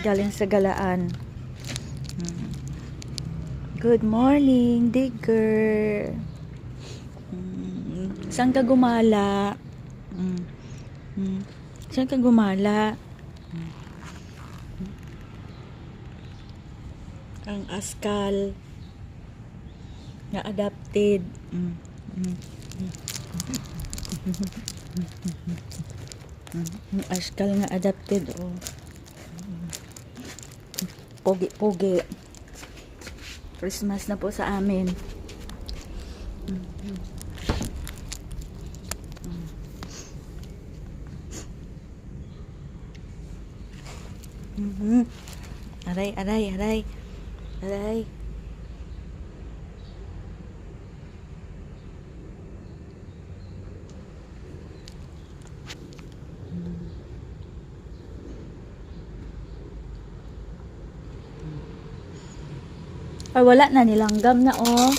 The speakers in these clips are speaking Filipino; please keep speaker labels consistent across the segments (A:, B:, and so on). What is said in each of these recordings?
A: Galing sa galaan. Good morning, digger. Saan ka gumala? Saan ka gumala? Ang askal na adopted. Ang askal na adopted. Oh. Pogi-pogi. Christmas na po sa amin. Aray, aray, aray. Aray. Ay, wala na. Nilanggam na, oh.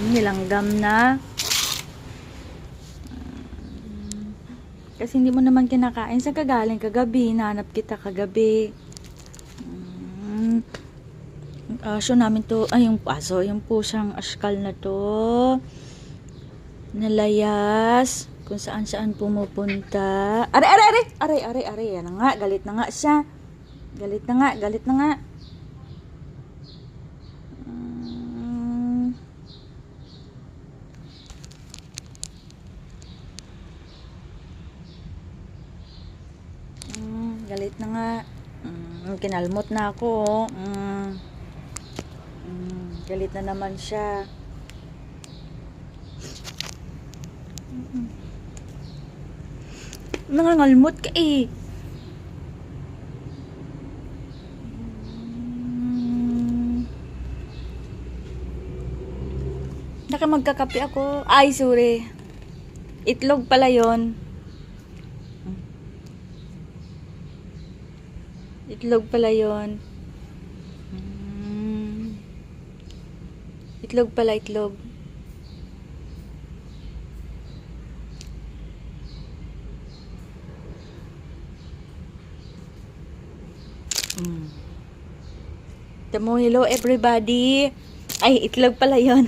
A: Nilanggam na. Kasi hindi mo naman kinakain. Saan ka galing kagabi? Nahanap kita kagabi. Aso namin to. Ay, yung aso. Yung pusang askal na to. Nalayas. Kung saan-saan pumupunta. Aray, aray, aray! Aray, aray, aray. Yan na nga. Galit na nga siya. Galit na nga. Galit na nga. Galit na nga. Kinalmot na ako. Galit na naman siya. Nangangalmot ka eh. Magkakape ako. Ay, sorry. Itlog pala yon. Itlog pala yon. Itlog pala, itlog. Tamo, hello everybody. Ay, itlog pala yon.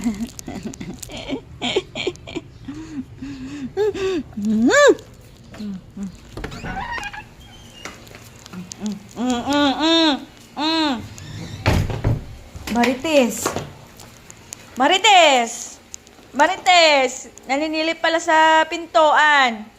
A: Marites. Marites! Marites! Naninilip pala sa pintuan.